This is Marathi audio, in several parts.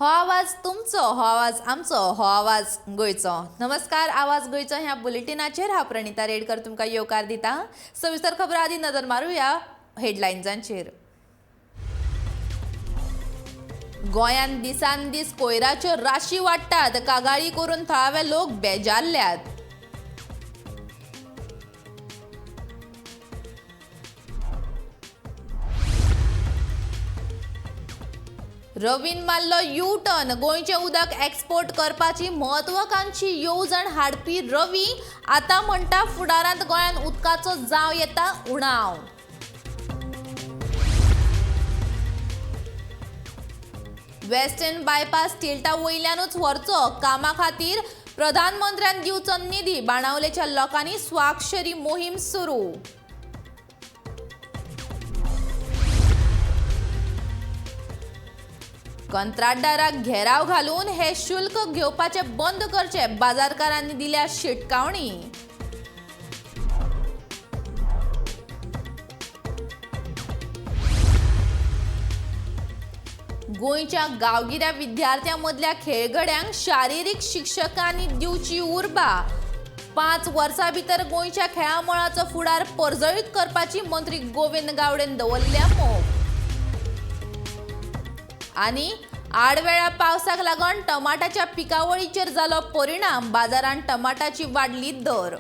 हो आवाज तुमचो, हो आवाज आमचो, हो आवाज गोयचो. नमस्कार, आवाज गोयचो ह्या बुलेटिनाचेर हांव प्रणिता रेडकर तुमकां येवकार दिता. सविस्तर खबरां आदी नदर मारूया हेडलायन्सांचेर. गोंयांत दिसान दीस कोयराच्यो राशी वाडटात. कागाळी करून थळावे लोक बेजारल्यात. रवीन मारलो यू टर्न. गोंयचें उदक एक्सपोर्ट करपाची म्हत्वाकांक्षी येवजण हाडपी रवी आतां म्हणटा फुडारांत गोंयांत उदकाचो जाव येता उणाव. वेस्टर्न बायपास तिल्टा वयल्यानूच व्हरचो. कामा खातीर प्रधानमंत्र्यान दिवचो निधी. बाणावलेच्या लोकांनी स्वाक्षरी मोहीम सुरू. कंत्राटदाराक घेराव घालून हे शुल्क घेवपाचे बंद करचे. बाजारकारांनी दिल्या शिटकावणी. गोंयच्या गांवगिऱ्या विद्यार्थ्यां मदल्या खेळगड्यांक शारिरीक शिक्षकांनी दिवची उर्बा. 5 वर्सां भितर गोंयच्या खेळां मळाचो फुडार परजळीत करपाची मंत्री गोविंद गावडेन दवरल्या मोख. आनी आडवेळा पावसाक लागून टमाटाच्या पिकावळीचेर जालो परिणाम. बाजारांत टमाटाची वाडली दर.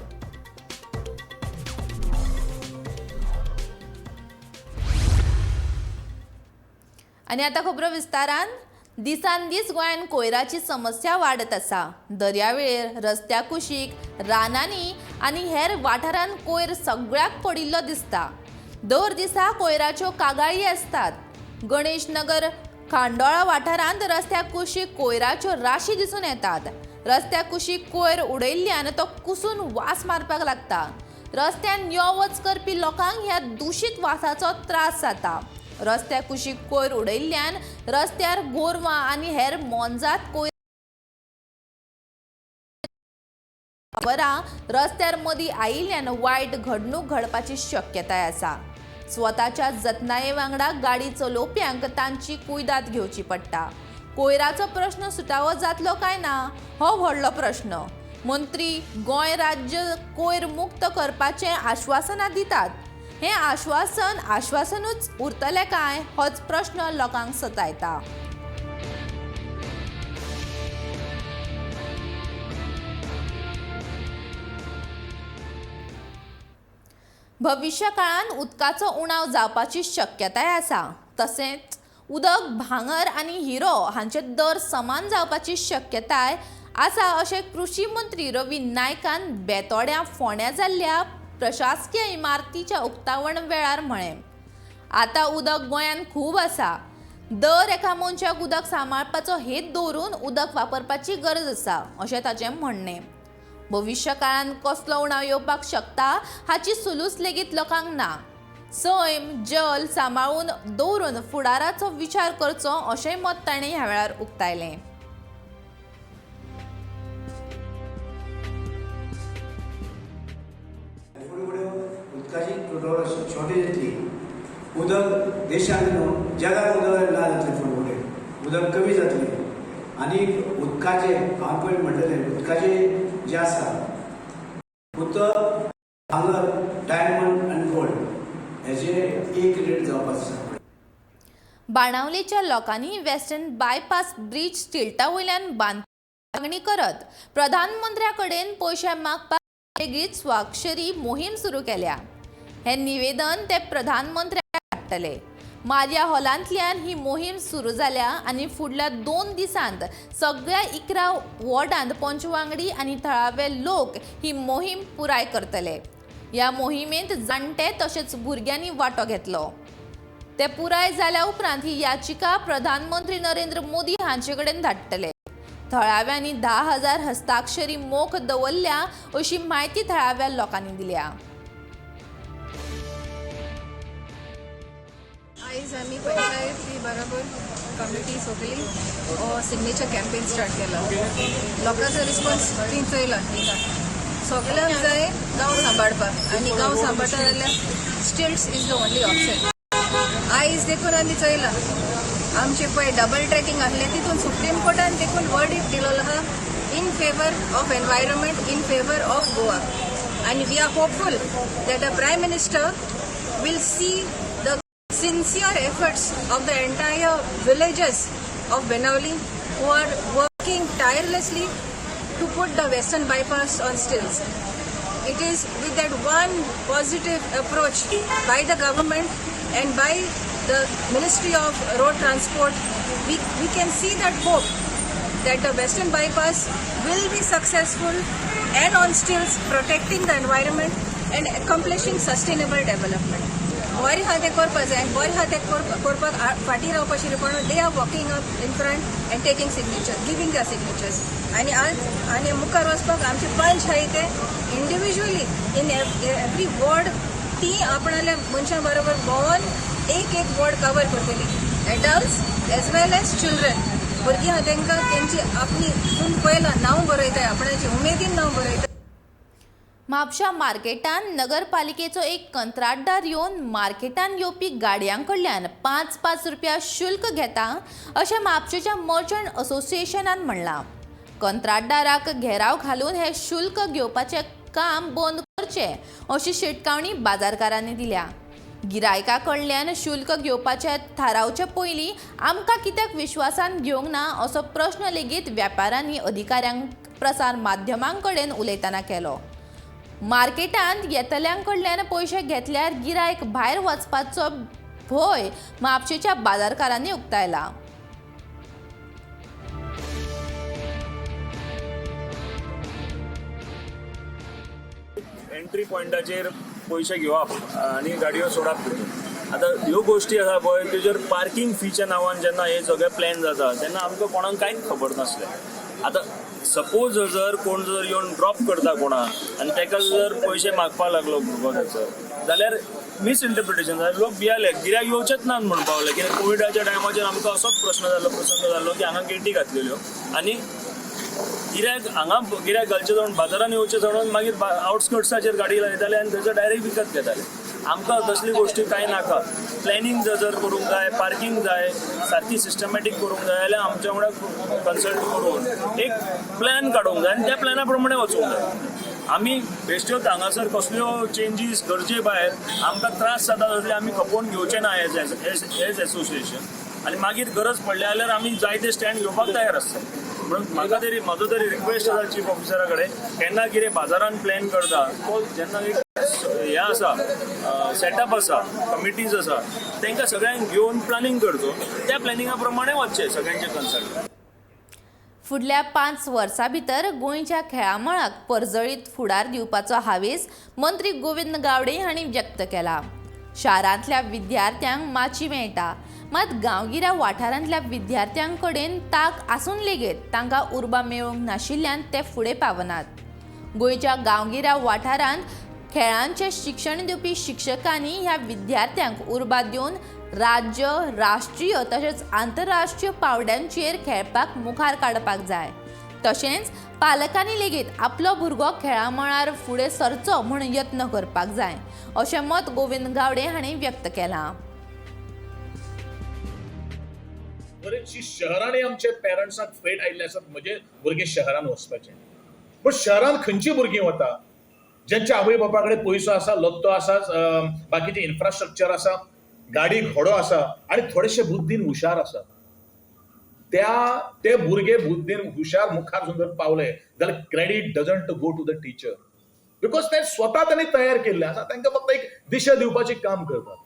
आनी आतां खबरो विस्तारान. दिसान दीस गोंयांत कोयराची समस्या वाडत आसा. दर्यावेळेर, रस्त्या कुशीक, रानांनी आनी हेर वाठारांत कोयर सगळ्याक पडिल्लो दिसता. दर दिसा कोयराच्यो कागाळी आसतात. गणेश नगर खांडोळा वाठारांत रस्त्या कुशीक कोयराच्यो राशी दिसून येतात. रस्त्या कुशीक कोयर उडयल्ल्यान तो कुसून वास मारपाक लागता. रस्त्यान यो वच करपी लोकांक ह्या दुशीत वासाचो त्रास जाता. रस्त्या कुशीक कोयर उडयल्ल्यान रस्त्यार गोरवां आनी हेर मोनजात कोयर रस्त्यार मदीं आयिल्ल्यान वायट घडणूक घडपाची शक्यताय आसा. स्वताच्या जतनाये वांगडा गाडी चलोवप्यांक तांची कुयदाद घेवची पडटा. कोयराचो प्रश्न सुटावो जातलो काय ना हो व्हडलो प्रश्न. मंत्री गोंय राज्य कोयर मुक्त करपाचें आश्वासनां दितात. हें आश्वासनूच उरतलें काय होच प्रश्न लोकांक सतायता. भविष्य काळांत उदकाचो उणाव जावपाची शक्यताय आसा. तशेंच उदक, भांगर आनी हिरो हांचे दर समान जावपाची शक्यताय आसा अशें कृषी मंत्री रवी नायकान बेतोड्या फोंड्या जाल्ल्या प्रशासकीय इमारतीच्या उक्तावण वेळार म्हळें. आतां उदक गोंयांत खूब आसा. दर एका मनशाक उदक सांबाळपाचो हेत दवरून उदक वापरपाची गरज आसा अशें ताचें म्हणणें. भविष्य काळांत कसलो उणाव येवपाक शकता हाची सुलूस लेगीत लोकांक ना. सैम, जल सांबाळून दवरून फुडाराचो विचार करचो अशेंय मत ताणें ह्या वेळार उक्तायलें. उदकाची शॉर्टेज येतली. उदक देशांत न्हू जगात उदक ना जातलें. फुडें फुडें उदक कमी जातलें. आनी उदकाचे हांव पयलीं म्हणटलें उदकाचे जे आसा उदक, भांगर, डायमंड आनी गोल्ड हेजे एक रेट जावपाक आसा. बाणावलेच्या लोकांनी वेस्टर्न बायपास ब्रिज तिल्टा वयल्यान बांदपाची मागणी करत प्रधानमंत्र्या कडेन पयशे मागपाक वेगळीच स्वाक्षरी मोहीम सुरू केल्या. हें निवेदन ते प्रधानमंत्र्याक धाडटले. मारिया हॉलांतल्यान ही मोहीम सुरू जाल्या आनी फुडल्या 2 दिसांत सगळ्या 11 वॉर्डांत पंचवांगडी आनी थळावे लोक ही मोहीम पुराय करतले. ह्या मोहिमेंत जाणटे तशेंच भुरग्यांनी वांटो घेतलो. ते पुराय जाल्या उपरांत ही याचिका प्रधानमंत्री नरेंद्र मोदी हांचे कडेन धाडटले. थळाव्यांनी 10,000 हस्ताक्षरी मोख दवरल्या अशी म्हायती थळाव्या लोकांनी दिल्या. आयज आमी पंचायती बरोबर कमिटी सगळी सिग्नेचर कॅम्पेन स्टार्ट केला. लोकांचो रिस्पॉन्स तीन चोयला. सगळ्यांक जाय गांव सांबाळपाक आनी गांव सांबाळटा जाल्यार stilts is the only option. आयज देखून आमी चोयला आमचे पळय डबल ट्रॅकिंग आहले तितून सुप्रीम कोर्टान देखून वर्डिक्ट दिलेलो आहा in favour of environment, in favour of Goa. And we are hopeful that the Prime Minister will see the sincere efforts of the entire villages of Benavli who are working tirelessly to put the Western Bypass on stilts. It is with that one positive approach by the government and by the Ministry of Road Transport, we can see that hope that the Western Bypass will be successful and on stilts, protecting the environment and accomplishing sustainable development. बरें हा तें करपा जाय, बरें हा तें करपाक फाटीं रावपाची पण they are walking up in front end taking signature, giving the signatures. आनी मुखार वचपाक आमची पंच आहाय ते इंडिविज्युअली इन एवरी वॉर्ड ती आपणाल्या मनशां बरोबर भोंवन एक वॉर्ड कवर करतली, एडल्ट्स एज वेल एज चिल्ड्रन. भुरगीं आहा तांकां तेंची आपली सून पयला नांव बरयताय, आपणाची उमेदीन नांव बरयताय. म्हापशा मार्केटान नगरपालिकेचो एक कंत्राटदार येवन मार्केटान येवपी गाडयां कडल्यान 5 रुपया शुल्क घेता अशें म्हापशेच्या मर्चंट असोसिएशनान म्हणलां. कंत्राटदाराक घेराव घालून हे शुल्क घेवपाचें काम बंद करचें अशी शिटकावणी बाजारकारांनी दिल्या. गिरायका कडल्यान शुल्क घेवपाचें थारावचे पयलीं आमकां कित्याक विश्वासान घेवंक ना असो प्रश्न लेगीत व्यापाऱ्यांनी अधिकाऱ्यांक प्रसार माध्यमां कडेन उलयतना केलो. मार्केटांत येतल्यां कडल्यान पयशे घेतल्यार गिरायक भायर वचपाचो भंय म्हापशेच्या बाजारकारांनी उक्तायला. एंट्री पॉइंटाचेर पयशे घेवप आनी गाडयो सोडप तितून. आतां ह्यो गोश्टी आसा पळय तेजेर पार्किंग फीच्या नांवान जेन्ना हे सगळे प्लॅन जाता तेन्ना आमकां कोणाक कांयच खबर नासलें. आतां सपोज जर कोण जर येवन ड्रॉप करता कोणाक आनी ताका जर पयशे मागपाक लागलो भुरगो थंयसर जाल्यार मिसइंटरप्रिटेशन जालें, लोक भियाले, गिरायक येवचेच ना म्हणून पावले. कित्याक कोविडाच्या टायमाचेर आमकां असोच प्रसंग जाल्लो की हांगा गेटी घातलेल्यो आनी गिरायक घालचे जावन बाजारान येवचे जाणून मागीर आउटस्कर्ट्साचेर गाडी लायताले आनी थंयसर डायरेक्ट विकत घेताले. आमकां तसली गोश्टी कांय नाका. प्लॅनिंग जर करूंक जाय, पार्किंग जाय, सारकी सिस्टमॅटीक करूंक जाय जाल्यार आमच्या वांगडा कन्सल्ट करून एक प्लॅन काडूंक जाय आनी त्या प्लॅना प्रमाणे वचूंक जाय. आमी बेश्ट्यो हांगासर कसल्यो चेंजीस गरजे भायर आमकां त्रास जाता तसले आमी खपोवन घेवचे ना एज एसोसिएशन. आनी मागीर गरज पडले जाल्यार आमी जाय ते स्टँड घेवपाक तयार आसता. म्हणून म्हजो तरी रिक्वेस्ट आसा चीफ ऑफिसरा कडेन, केन्ना कितें बाजारान प्लॅन करता जेन्ना एक हें आसा सेटअप आसा, कमिटीज आसा, तांकां सगळ्यांक घेवन प्लॅनिंग करचो, त्या प्लॅनिंगा प्रमाणे वचचें सगळ्यांचे कन्सल्ट. फुडल्या 5 वर्सां भितर गोंयच्या खेळामळाक परजळीत फुडार दिवपाचो हावेस मंत्री गोविंद गावडे हांणी व्यक्त केला. शारांतल्या विद्यार्थ्यांक माची मेळटा, मात गांवगिऱ्या वाठारांतल्या विद्यार्थ्यां कडेन तांक आसून लेगीत तांकां उर्बा मेळूंक नाशिल्ल्यान ते फुडें पावनात. गोंयच्या गांवगिऱ्या वाठारांत खेळांचें शिक्षण दिवपी शिक्षकांनी ह्या विद्यार्थ्यांक उर्बा दिवन राज्य, राष्ट्रीय तशेंच आंतरराष्ट्रीय पावड्यांचेर खेळपाक मुखार काडपाक जाय. तशेंच पालकांनी लेगीत आपलो भुरगो खेळा मळार फुडें सरचो म्हूण यत्न करपाक जाय अशें मत गोविंद गावडे हांणी व्यक्त केलां. बरेचशी शहरांनी आमचे पेरंट्सांक फेट आयिल्ले आसात म्हजे भुरगे शहरान वचपाचे. पूण शहरान खंयची भुरगीं वता ज्यांच्या आवय बापा कडेन पयसो आसा, लत्तो आसा, बाकीचे इन्फ्रास्ट्रक्चर आसा, गाडी घोडो आसा आनी थोडेशे बुद्दीन हुशार आसा. ते भुरगे बुद्दीन हुशार मुखार जर पावले जाल्यार credit doesn't go to the teacher, because ते स्वता त्यांनी तयार केल्ले आसा. तांकां फक्त एक दिशा दिवपाचें काम करतात.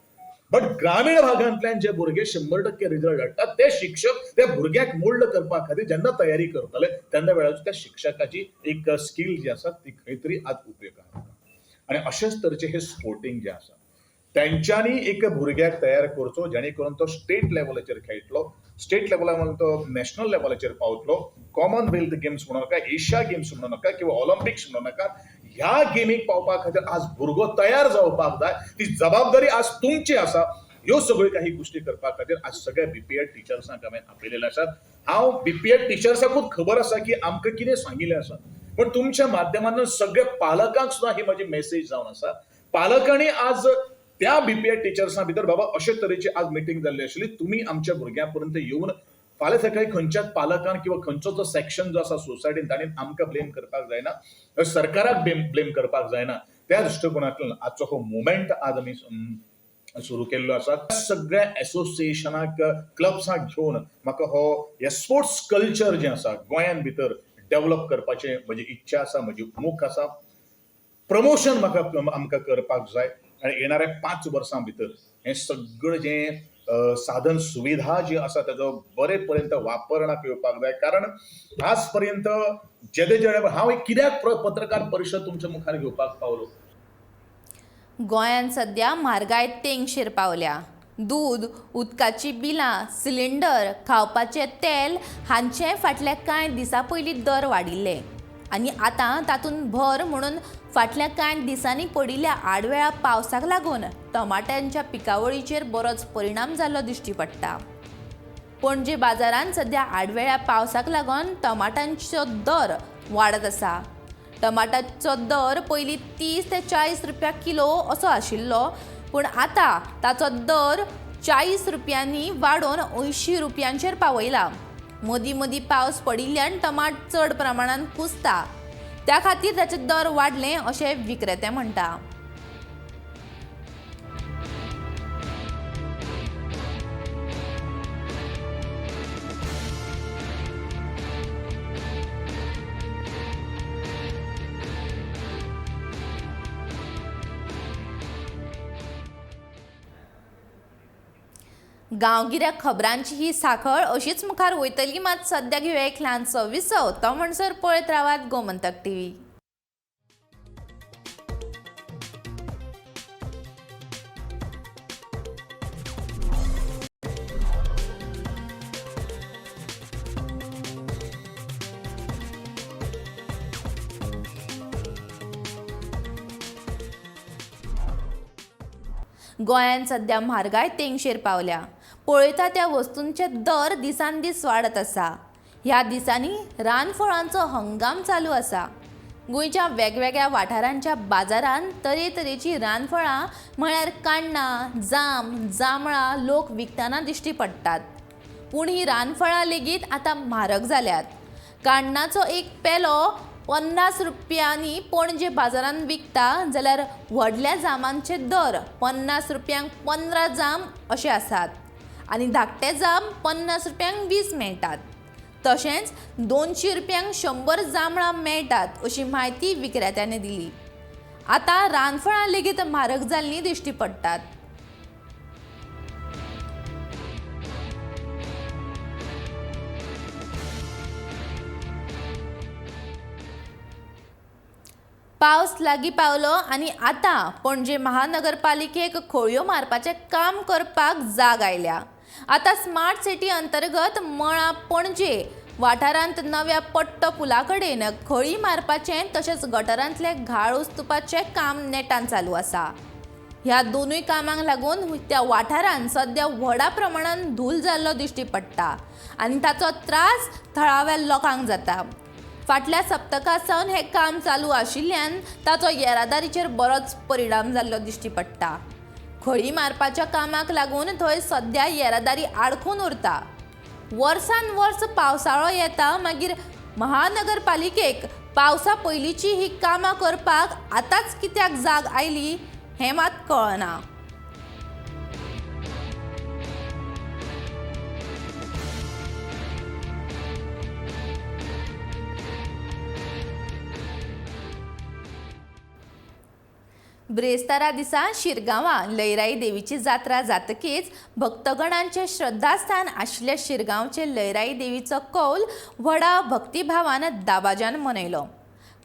बट ग्रामीण भागांतल्यान जे भुरगे 100% रिजल्ट हाडटात ते शिक्षक त्या भुरग्याक मोल्ड करपा खातीर जेन्ना तयारी करतले तेन्ना वेळार त्या शिक्षकाची एक स्कील जी आसा ती खंय तरी आज उपयोगाक येता. आनी अशेंच तरेचे हे स्पोर्टिंग जे आसा तेंच्यांनी एक भुरग्याक तयार करचो जेणे करून तो स्टेट लेवलाचेर खेळटलो, स्टेट लेवलार तो नॅशनल लेवलाचेर पावतलो. कॉमनवेल्थ गेम्स म्हणू नाका, एशिया गेम्स म्हणू नाका किंवा ऑलिम्पिक्स म्हणू नाका, ह्या गेमीक पावपा खातीर आज भुरगो तयार जावपाक जाय. ती जबाबदारी आज तुमची आसा. ह्यो सगळ्यो काही गोष्टी करपा खातीर आज सगळ्या बीपीएड टिचर्सांक हांवें आपयलेले आसात. हांव बीपीएड टिचर्सांकूच खबर आसा की आमकां कितें सांगिल्लें आसा, पण तुमच्या माध्यमांतल्यान सगळ्या पालकांक सुद्दां ही म्हजी मेसेज जावन आसा. पालकांनी आज त्या बीपीएड टिचर्सां भितर बाबा अशे तरेची आज मिटींग जाल्ली आशिल्ली, तुमी आमच्या भुरग्यां पर्यंत येवन फाल्यां सकाळी खंयच्याच पालकान किंवा खंयचो जो सेक्शन जो आसा सोसायटीन तांणी आमकां ब्लेम करपाक जायना, सरकाराक ब्लेम करपाक जायना. त्या दृश्टिकोनांतल्यान आजचो हो मुवमेंट आज आमी सुरू केल्लो आसा. सगळ्या एसोसिएशनाक क्लब्सांक घेवन म्हाका हो हे स्पोर्ट्स कल्चर जें आसा गोंयान भितर डेव्हलप करपाचें म्हजी इच्छा आसा, म्हजी मोख आसा. प्रमोशन म्हाका आमकां करपाक जाय आनी येणाऱ्या 5 वर्सां भितर हें सगळें जें साधन सुविधा जी आसा तेजो बरे पर्यंत वापरणाक येवपाक जाय. कारण आज पर्यंत जेदे हांव एक कित्याक पत्रकार परिशद तुमच्या मुखार घेवपाक पावलो. गोंयांत सध्या म्हारगाय तेंगशेर पावल्या. दूद, उदकाची बिलां, सिलिंडर, खावपाचें तेल हांचे फाटल्या कांय दिसां पयलीं दर वाडिल्ले आनी आतां तातूंत भर म्हणून फाटल्या कांय दिसांनी पडिल्ल्या आडवेळा पावसाक लागून टमाट्यांच्या पिकावळीचेर बरोच परिणाम जाल्लो दिश्टी पडटा. पणजे बाजारांत सध्या आडवेळ्या पावसाक लागून टमाटांचो दर वाडत आसा. टमाटाचो दर पयलीं 30 ते 40 रुपया किलो असो आशिल्लो, पूण आतां ताचो दर 40 रुपयांनी वाडोवन 80 रुपयांचेर पावयला. मदीं मदीं पावस पडिल्ल्यान टमाट चड प्रमाणांत कुसता, त्या खातीर ताचे दर वाडले अशें विक्रेते म्हणटा. गांवगिऱ्या खबरांची ही साखळ अशीच मुखार वयतली, मात सध्या घेवया एक ल्हानसो विसव. तो म्हणसर पळयत रावात गोमंतक टीव्ही. गोंयांत सध्या म्हारगाय तेंगशेर पावल्या. पळयता त्या वस्तूंचे दर दिसान दीस वाडत आसा. ह्या दिसांनी रानफळांचो हंगाम चालू आसा. गोंयच्या वेगवेगळ्या वाठारांच्या बाजारांत तरेतरेची रानफळां म्हळ्यार काण्णां, जाम, जांबळां लोक विकतना दिश्टी पडटात. पूण ही रानफळां लेगीत आतां म्हारग जाल्यात. काण्णाचो एक पेलो 50 रुपयांनी पणजे बाजारांत विकता जाल्यार व्हडल्या जामांचे दर 50 रुपयांक 15 जाम अशे आसात आनी धाकटे जाम 50 रुपयांक 20 मेळटात. तशेंच 200 रुपयांक 100 जांबळां मेळटात अशी म्हायती विक्रेत्याने दिली. आतां रानफळां लेगीत म्हारग जाल्लीं दिश्टी पडटात. पावस लागीं पावलो आनी आतां पणजे महानगरपालिकेक खोळयो मारपाचें काम करपाक जाग आयल्या. आतां स्मार्ट सिटी अंतर्गत मळा पणजे वाठारांत नव्या पट्ट पुला कडेन खळी मारपाचें तशेंच गटरांतले घाळ उस्तुपाचें काम नेटान चालू आसा. ह्या दोनूय कामांक लागून त्या वाठारांत सध्या व्हडा प्रमाणांत धूल जाल्लो दिश्टी पडटा आनी ताचो त्रास थळाव्या लोकांक जाता. फाटल्या सप्तकासावन हें काम चालू आशिल्ल्यान ताचो येरादारीचेर बरोच परिणाम जाल्लो दिश्टी पडटा. खळी मारपाच्या कामाक लागून थंय सध्या येरादारी आडखून उरता. वर्सान वर्स पावसाळो येता, मागीर महानगरपालिकेक पावसा पयलींची ही कामां करपाक आतांच कित्याक जाग आयली हें मात कळना. ब्रेस्तारा दिसा शिरगांवां लयराई देवीची जात्रा जातकीच भक्तगणांचे श्रद्धास्थान आशिल्ल्या शिरगांवचे लयराई देवीचो कौल व्हडा भक्तिभावान दाबाज्यान मनयलो.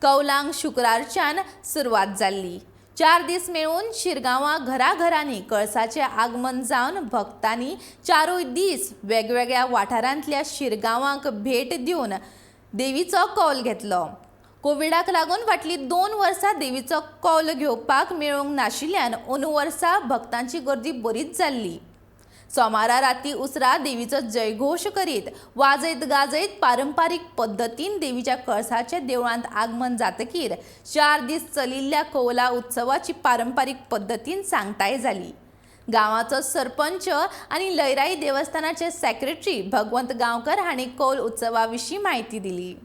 कौलांक शुक्रारच्यान सुरवात जाल्ली. 4 दीस मेळून शिरगांवां घराघरांनी कळसाचें आगमन जावन भक्तांनी 4 दीस वेगवेगळ्या वाठारांतल्या शिरगांवांक भेट दिवन देवीचो कौल घेतलो. कोविडाक लागून फाटलीं 2 वर्सां देवीचो कौल घेवपाक मेळूंक नाशिल्ल्यान अंदू वर्सा भक्तांची गर्दी बरीच जाल्ली. सोमारा राती उसरा देवीचो जयघोष करीत वाजयत गाजयत पारंपारीक पद्दतीन देवीच्या कळसाचे देवळांत आगमन जातकीर 4 दीस चलिल्ल्या कौला उत्सवाची पारंपारीक पद्दतीन सांगताय जाली। गांवाचो सरपंच आनी लयराई देवस्थानाचे सेक्रेटरी भगवंत गांवकर हांणी कौल उत्सवा विशीं म्हायती दिली।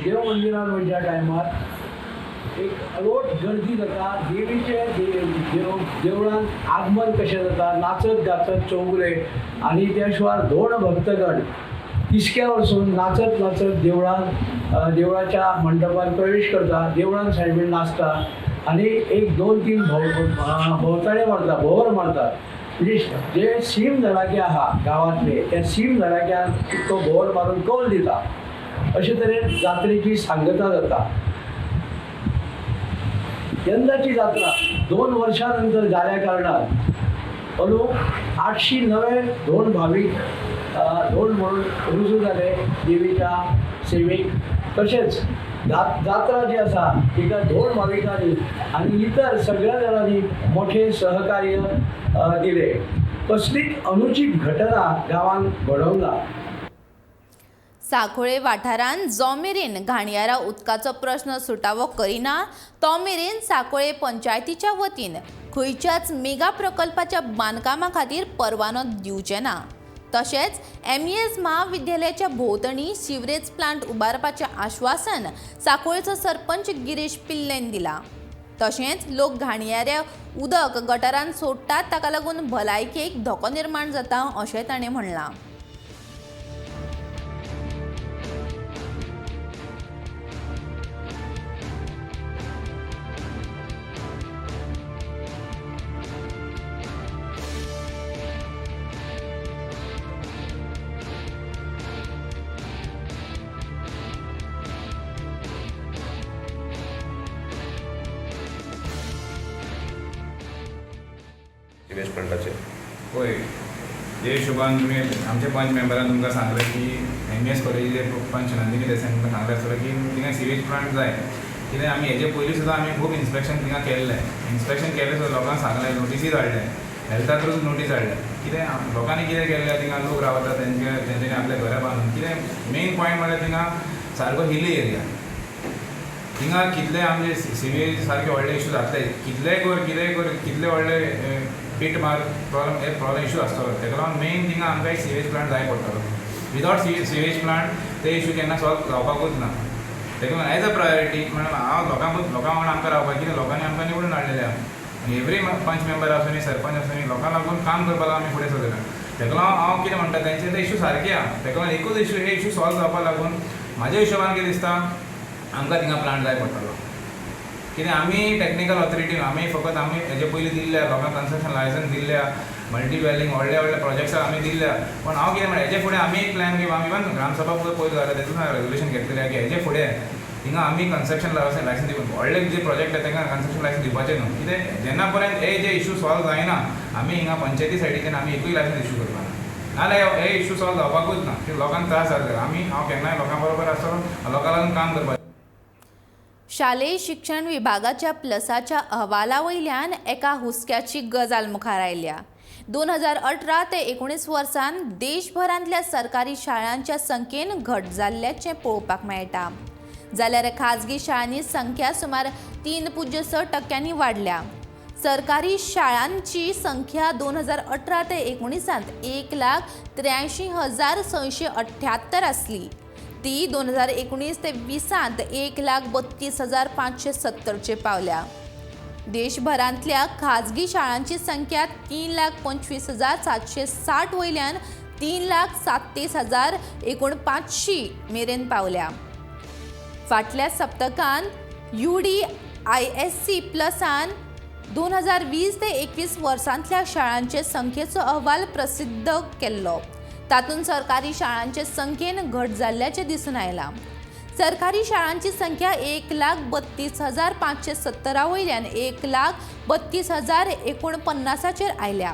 देव मंदिरात वयच्या टायमार एक अलोट गर्दी जाता देवीचे देवळांत आगमन कशें जाता नाचत गाचत चौगुले आनी त्या शिवाय दोन भक्तगण तिसक्या वरसून नाचत नाचत देवळाच्या मंडपान प्रवेश करता देवळान सायडीन नाचता आनी एक 2-3 भोंवताळे मारता भोंवर मारता म्हणजे जे सीम धडाके आहा गांवांतले त्या सीम धडाक्यान तो भोंवर मारून कौल दिता अशे तरेन जात्रेची सांगता जाता। यंदाची जात्रा 2 वर्षां नंतर जाल्या कारणान अंदू 800 नवे दोन भावीक दोन म्हणून रुजू जाले देवीच्या सेवेक। तशेंच जात्रा जी आसा तिका दोन भाविकांनी आनी इतर सगळ्या जाणांनी मोठे सहकार्य दिले। कसलीच अनुचित घटना गांवांत घडोवंक ना। साखोळे वाठारांत जो मेरेन घाणयारा उदकाचो प्रश्न सुटावो करिना तो मेरेन साखोळे पंचायतीच्या वतीन खंयच्याच मेगा प्रकल्पाच्या बांदकामा खातीर परवानो दिवचे ना। तशेंच MES महाविद्यालयाच्या भोंवतणी सिवरेज प्लांट उबारपाचें आश्वासन साखोळेचो सरपंच गिरीश पिल्लेन दिला। तशेंच लोक घाणयारे उदक गटारांत सोडटात ताका लागून भलायकेक धोको निर्माण जाता अशें ताणें म्हणलां। सिवेज प्लांटाचे होय जे हिशोबान तुम्ही आमच्या पंच मेंबरान तुमकां सांगलें की MES कॉलेजीचे पंच नंदिनी देसाईन तुमकां सांगलें आसतलें की थिंगा सिवेज प्लांट जाय कित्याक आमी हेजे पयलीं सुद्दां आमी खूब इन्स्पेक्शन थिंगा केल्लें इन्स्पेक्शन केलें सुद्दां लोकांक सांगलें नोटीसी धाडले हेल्था थ्रूच नोटीस धाडले कितें लोकांनी कितें केल्लें थिंगा लोक रावता तेंच्यांनी आपल्या घरा बांदून कितें मेन पॉयंट म्हळ्यार थिंगा सारको हिली एरिया थिंगा कितले आमचे सिवेज सारके व्हडले इशू जातले कितलेय कर कितले व्हडले पीट मार प्रॉब्लम इशू आसतलो तेका लागून मेन थिंगा आमकां एक सिवेज प्लांट जाय पडटलो विदाउट सिवेज प्लांट ते इशू केन्ना सॉल्व जावपाकूच ना तेका लागून एज अ प्रायोरिटी म्हणून हांव लोकां वांगडा आमकां रावपाक कितें लोकांनी आमकां निवडून हाडलेले आनी एवरी पंच मेंबर आसूं सरपंच आसूं लोकां लागून काम करपाक आमी फुडें सगळें तेका लागून हांव कितें म्हणटा तेंचे ते इशू सारके आहा तेका लागून एकूच इशू हे इशू सॉल्व जावपाक लागून म्हाज्या हिशोबान कितें दिसता आमकां थिंगा प्लांट जाय पडटलो कित्याक आमी टेक्निकल ऑथॉरिटीन आमी फकत आमी हेजे पयलीं दिल्ल्या लोकांक कन्स्ट्रक्शन लायसन्स दिल्ल्या मल्टी ड्वेलिंग व्हडल्या प्रोजेक्ट्साक आमी दिल्ल्या पण हांव कितें म्हणटा हेजे फुडें आमी एक प्लॅन घेवं आमी इवन ग्रामसभा पयलीं जाल्यार तेतून रेजोल्यूशन घेतलेलें की हेजे फुडें थिंगा आमी कन्स्ट्रक्शन लायसन्स दिवून व्हडले जे प्रोजेक्ट आसा तांकां कन्स्ट्रक्शन लायसन्स दिवपाचें न्हू कित्याक जेन्ना पर्यंत हे जे इशू सॉल्व जायना आमी हिंगा पंचायती सायडीच्यान आमी एकूय लायसन्स इशू करपाना नाल्यार हे इशू सॉल्व जावपाकूच ना की लोकांक त्रास जातले आमी हांव केन्नाय लोकां बरोबर आसतलो लोकां लागून काम करपाचें। शालेय शिक्षण विभागाच्या प्लसाच्या अहवाला वयल्यान एका हुस्क्याची गजाल मुखार आयल्या। 2018 ते 19 वर्सांत देशभरांतल्या सरकारी शाळांच्या संख्येन घट जाल्ल्याचें पळोवपाक मेळटा। जाल्यार खाजगी शाळांनी संख्या सुमार 3.6% वाडल्या. सरकारी शाळांची संख्या 2018 ते 19 1,83,678 आसली. ती 2019 ते 20 1,32,570 पावल्या. देशभरांतल्या खाजगी शाळांची संख्या 3,25,760 वयल्यान 3,37,049 मेरेन पावल्या. फाटल्या सप्तकांत UDISC प्लसान 2020 ते 21 वर्सांतल्या शाळांचे संख्येचो अहवाल प्रसिद्ध केल्लो. तातूंत सरकारी शाळांचे संख्येन घट जाल्ल्याचें दिसून आयलां. सरकारी शाळांची संख्या 1,32,517 वयल्यान 1,32,049 आयल्या.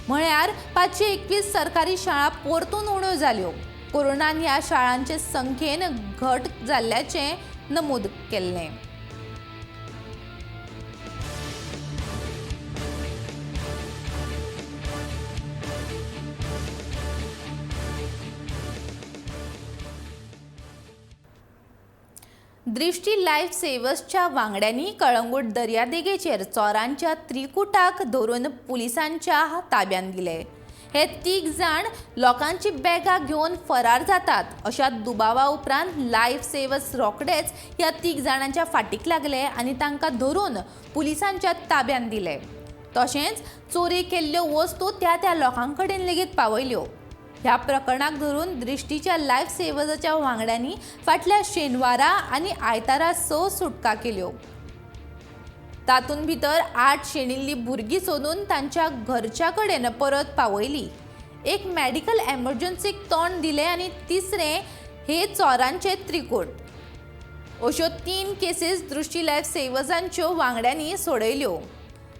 म्हळ्यार 521 सरकारी शाळा परतून उण्यो जाल्यो. कोरोनान ह्या शाळांचे संख्येन घट जाल्ल्याचें नमूद केल्लें. दृष्टी लायफ सेवर्सच्या वांगड्यांनी कळंगूट दर्यादेगेचेर चोरांच्या त्रिकुटाक धरून पुलिसांच्या ताब्यात दिले. हे 3 जाण लोकांची बॅगां घेवन फरार जातात अशा दुबावा उपरांत लायफ सेवर्स रोखडेच ह्या 3 जाणांच्या फाटीक लागले आनी तांकां धरून पुलिसांच्या ताब्यात दिले. तशेंच चोरी केल्ल्यो वस्तू त्या लोकां कडेन लेगीत पावयल्यो. ह्या प्रकरणाक धरून दृष्टीच्या लायफ सेवर्साच्या वांगड्यांनी फाटल्या शेनवारा आनी आयतारा 6 सुटका केल्यो. तातूंत भितर 8 शेणिल्लीं भुरगीं सोदून तांच्या घरच्या कडेन परत पावयली. एक मेडिकल एमर्जन्सीक तोंड दिलें आनी तिसरें हे चोरांचे त्रिकूट. अश्यो 3 केसीस दृष्टी लायफ सेवर्सांच्यो वांगड्यांनी सोडयल्यो.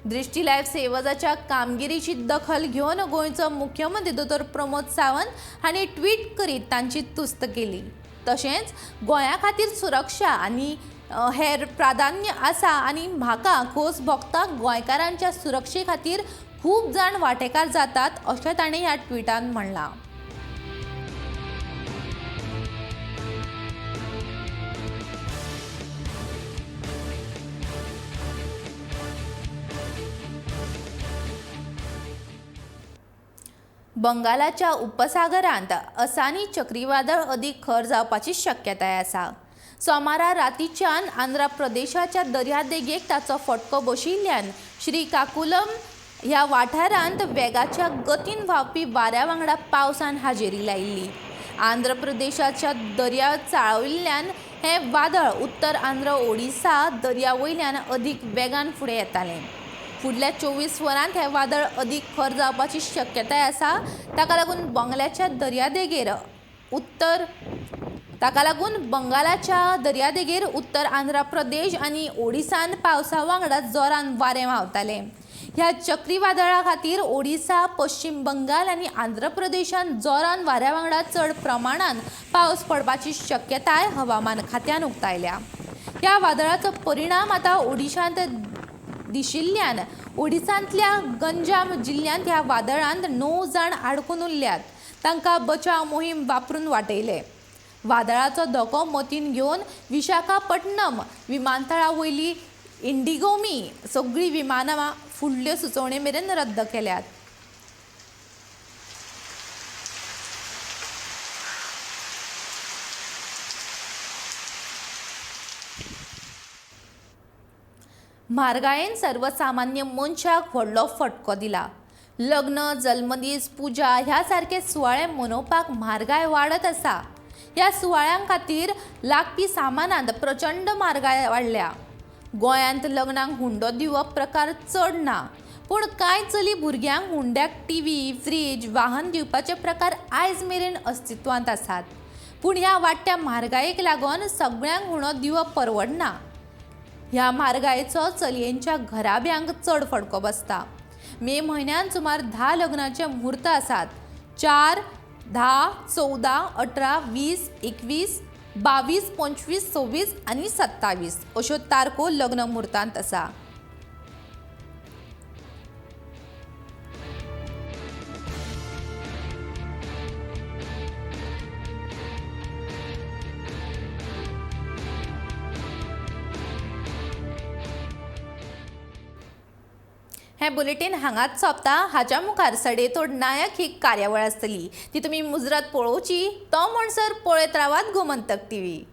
दृष्टी लायफ सेवर्साच्या कामगिरीची दखल घेवन गोंयचो मुख्यमंत्री दोतोर प्रमोद सावंत हांणी ट्वीट करीत तांची तुस्त केली. तशेंच गोंया खातीर सुरक्षा आनी हेर प्राधान्य आसा आनी म्हाका खोस भोगता गोंयकारांच्या सुरक्षे खातीर खूब जाण वांटेकार जातात अशें ताणें ह्या ट्विटांत म्हणलां. बंगालाच्या उपसागरांत असानी चक्रीवादळ अदीक खर जावपाची शक्यताय आसा. सोमारा रातीच्यान आंध्र प्रदेशाच्या दर्यादेगेक ताचो फटको बशिल्ल्यान श्रीकाकुलम ह्या वाठारांत वेगाच्या गतीन व्हांवपी वाऱ्या वांगडा पावसान हाजेरी लायिल्ली. आंध्र प्रदेशाच्या दर्या चाळविल्ल्यान हें वादळ उत्तर आंध्र ओडिसा दर्यावयल्यान अदीक वेगान फुडें येतालें. फुडल्या 24 वरांत हें वादळ अदीक खर जावपाची शक्यताय आसा. ताका लागून बंगालाच्या दर्यादेगेर उत्तर आंध्र प्रदेश आनी ओडिसांत पावसा वांगडा जोरान वारें व्हांवतालें. ह्या चक्रीवादळा खातीर ओडिसा, पश्चिम बंगाल आनी आंध्र प्रदेशांत जोरान वाऱ्या वांगडा चड प्रमाणांत पावस पडपाची शक्यताय हवामान खात्यान उक्तायल्या. ह्या वादळाचो परिणाम आतां ओडिशांत दिशिल्ल्यान ओडिसांतल्या गंजाम जिल्ल्यांत ह्या वादळांत 9 जाण आडकून उरल्यात. तांकां बचाव मोहीम वापरून वाटयले. वादळाचो धोको मतीन घेवन विशाखापट्टणम विमानतळा वयली इंडिगोमी सगळीं विमानां फुडल्यो सुचोवणे मेरेन रद्द केल्यात. म्हारगायेन सर्वसामान्य मनशाक व्हडलो फटको दिला. लग्न, जल्मदीस, पुजा ह्या सारके सुवाळे मनोवपाक म्हारगाय वाडत आसा. ह्या सुवाळ्यां खातीर लागपी सामानांत प्रचंड म्हारगाय वाडल्या. गोंयांत लग्नाक हुंडो दिवप प्रकार चड ना, पूण कांय चली भुरग्यांक हुंड्याक टीव्ही, फ्रीज, वाहन दिवपाचे प्रकार आयज मेरेन अस्तित्वांत आसात. पूण ह्या वाडट्या म्हारगायेक लागून सगळ्यांक हुंडो दिवप परवडना. ह्या म्हारगायेचो चलयेंच्या घराब्यांक चड फटको बसता. मे म्हयन्यात सुमार 10 लग्नाचे मुहूर्त आसात. 4, 10, 14, 18, 20, 21, 22, 25, 26 आनी 27 अश्यो तारखो लग्न मुहूर्तांत आसा. हे बुलेटिन हांगाच सोंपता. हाच्या मुखार सडेतोड नायक ही कार्यावळ आसतली. ती तुमी मुजरत पळोवची. तो म्हणसर पळयत रावात गोमंतक टीव्ही.